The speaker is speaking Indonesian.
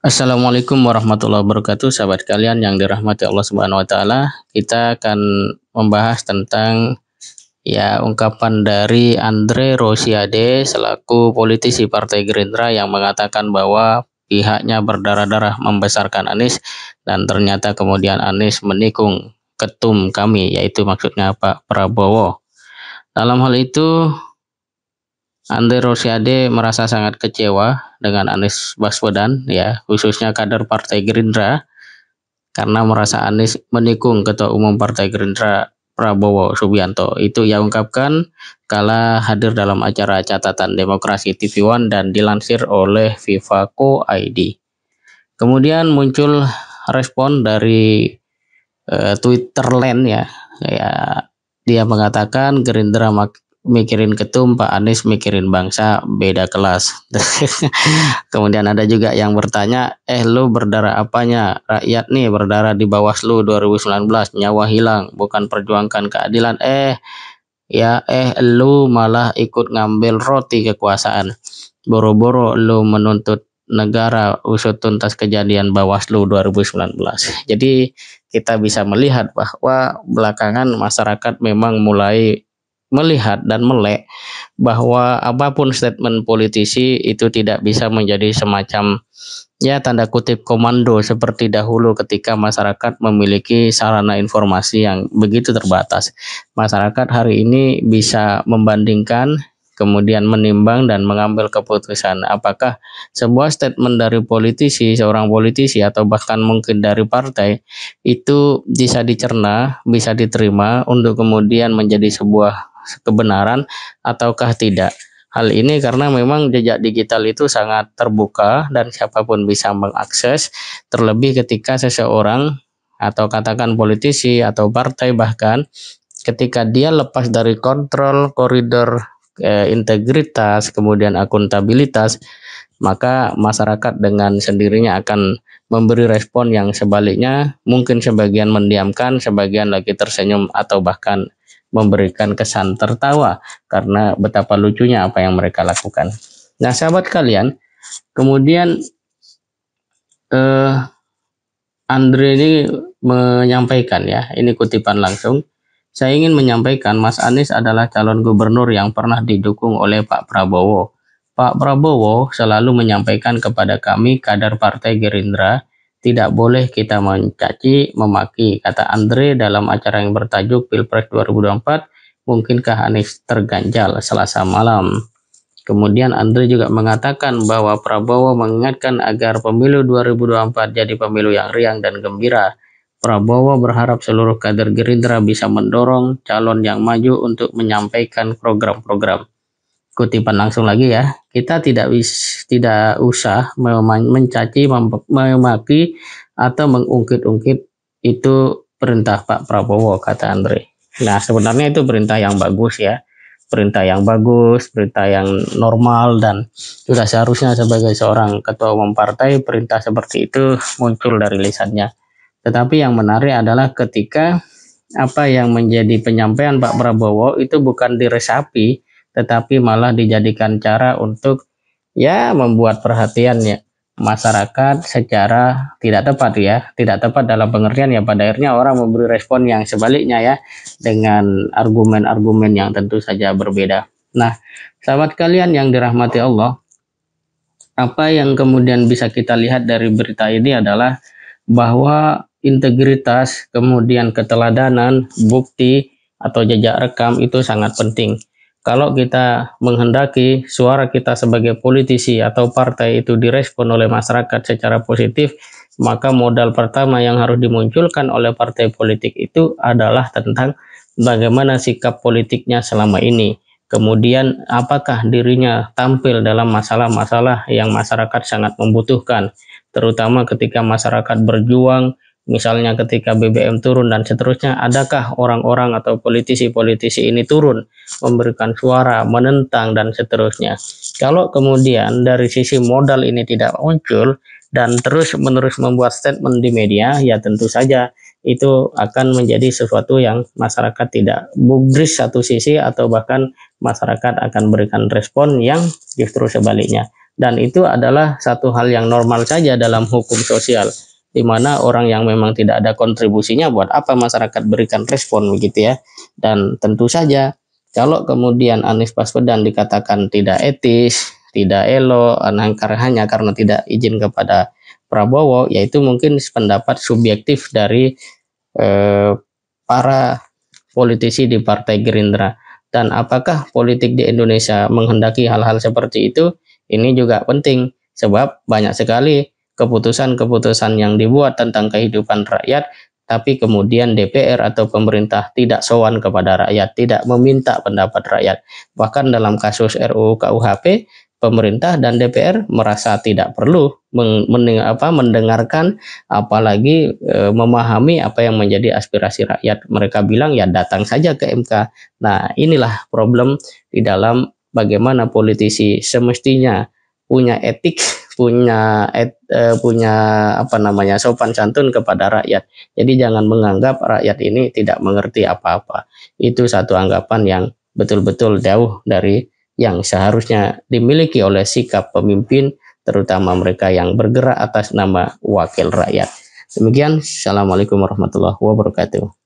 Assalamualaikum warahmatullahi wabarakatuh, sahabat kalian yang dirahmati Allah Subhanahu wa taala. Kita akan membahas tentang ungkapan dari Andre Rosiade selaku politisi Partai Gerindra yang mengatakan bahwa pihaknya berdarah-darah membesarkan Anies dan ternyata kemudian Anies menikung ketum kami, yaitu maksudnya Pak Prabowo. Dalam hal itu Andre Rosiade merasa sangat kecewa dengan Anies Baswedan, khususnya kader Partai Gerindra, karena merasa Anies menikung Ketua Umum Partai Gerindra Prabowo Subianto. Itu ia ungkapkan kala hadir dalam acara Catatan Demokrasi TV One dan dilansir oleh Vivaco ID. Kemudian muncul respon dari Twitterland dia mengatakan Gerindra mikirin ketum, Pak Anies mikirin bangsa, beda kelas. Kemudian ada juga yang bertanya, lu berdarah apanya? Rakyat nih berdarah di Bawaslu 2019, nyawa hilang, bukan perjuangkan keadilan. Lu malah ikut ngambil roti kekuasaan. Boro-boro lu menuntut negara usut tuntas kejadian Bawaslu 2019. Jadi kita bisa melihat bahwa belakangan masyarakat memang mulai melihat dan melek bahwa apapun statement politisi itu tidak bisa menjadi semacam tanda kutip komando seperti dahulu ketika masyarakat memiliki sarana informasi yang begitu terbatas. Masyarakat hari ini bisa membandingkan, kemudian menimbang dan mengambil keputusan apakah sebuah statement dari seorang politisi atau bahkan mungkin dari partai itu bisa dicerna, bisa diterima untuk kemudian menjadi sebuah kebenaran ataukah tidak. Hal ini karena memang jejak digital itu sangat terbuka dan siapapun bisa mengakses, terlebih ketika seseorang atau katakan politisi atau partai bahkan ketika dia lepas dari kontrol koridor integritas kemudian akuntabilitas, maka masyarakat dengan sendirinya akan memberi respon yang sebaliknya, mungkin sebagian mendiamkan, sebagian lagi tersenyum atau bahkan memberikan kesan tertawa karena betapa lucunya apa yang mereka lakukan. Nah, sahabat kalian, kemudian Andre ini menyampaikan, ini kutipan langsung, saya ingin menyampaikan Mas Anies adalah calon gubernur yang pernah didukung oleh Pak Prabowo. Pak Prabowo selalu menyampaikan kepada kami kader Partai Gerindra, tidak boleh kita mencaci, memaki, kata Andre dalam acara yang bertajuk Pilpres 2024, mungkinkah Anies terganjal Selasa malam. Kemudian Andre juga mengatakan bahwa Prabowo mengingatkan agar pemilu 2024 jadi pemilu yang riang dan gembira. Prabowo berharap seluruh kader Gerindra bisa mendorong calon yang maju untuk menyampaikan program-program. Kutipan langsung lagi, kita tidak usah mencaci, memaki atau mengungkit-ungkit, itu perintah Pak Prabowo, kata Andre. Nah, sebenarnya itu perintah yang bagus, perintah yang bagus, perintah yang normal, dan sudah seharusnya sebagai seorang ketua umum partai perintah seperti itu muncul dari lisannya. Tetapi yang menarik adalah ketika apa yang menjadi penyampaian Pak Prabowo itu bukan diresapi, tetapi malah dijadikan cara untuk membuat perhatian masyarakat secara tidak tepat dalam pengertian pada akhirnya orang memberi respon yang sebaliknya dengan argumen-argumen yang tentu saja berbeda. Nah, sahabat kalian yang dirahmati Allah, apa yang kemudian bisa kita lihat dari berita ini adalah bahwa integritas, kemudian keteladanan, bukti atau jejak rekam itu sangat penting. Kalau kita menghendaki suara kita sebagai politisi atau partai itu direspon oleh masyarakat secara positif, maka modal pertama yang harus dimunculkan oleh partai politik itu adalah tentang bagaimana sikap politiknya selama ini. Kemudian apakah dirinya tampil dalam masalah-masalah yang masyarakat sangat membutuhkan, terutama ketika masyarakat berjuang, misalnya ketika BBM turun dan seterusnya, adakah orang-orang atau politisi-politisi ini turun memberikan suara, menentang dan seterusnya. Kalau kemudian dari sisi modal ini tidak muncul dan terus-menerus membuat statement di media, tentu saja itu akan menjadi sesuatu yang masyarakat tidak gubris satu sisi, atau bahkan masyarakat akan berikan respon yang justru sebaliknya. Dan itu adalah satu hal yang normal saja dalam hukum sosial, di mana orang yang memang tidak ada kontribusinya, buat apa masyarakat berikan respon begitu ya. Dan tentu saja kalau kemudian Anies Baswedan dikatakan tidak etis, tidak elok, hanya karena tidak izin kepada Prabowo, yaitu mungkin pendapat subjektif dari para politisi di Partai Gerindra. Dan apakah politik di Indonesia menghendaki hal-hal seperti itu? Ini juga penting, sebab banyak sekali keputusan-keputusan yang dibuat tentang kehidupan rakyat, tapi kemudian DPR atau pemerintah tidak sowan kepada rakyat, tidak meminta pendapat rakyat. Bahkan dalam kasus RUU KUHP, pemerintah dan DPR merasa tidak perlu mendengarkan, apalagi memahami apa yang menjadi aspirasi rakyat. Mereka bilang ya datang saja ke MK. Nah, inilah problem di dalam bagaimana politisi semestinya punya etik, punya sopan santun kepada rakyat. Jadi jangan menganggap rakyat ini tidak mengerti apa-apa. Itu satu anggapan yang betul-betul jauh dari yang seharusnya dimiliki oleh sikap pemimpin, terutama mereka yang bergerak atas nama wakil rakyat. Demikian, Assalamualaikum warahmatullahi wabarakatuh.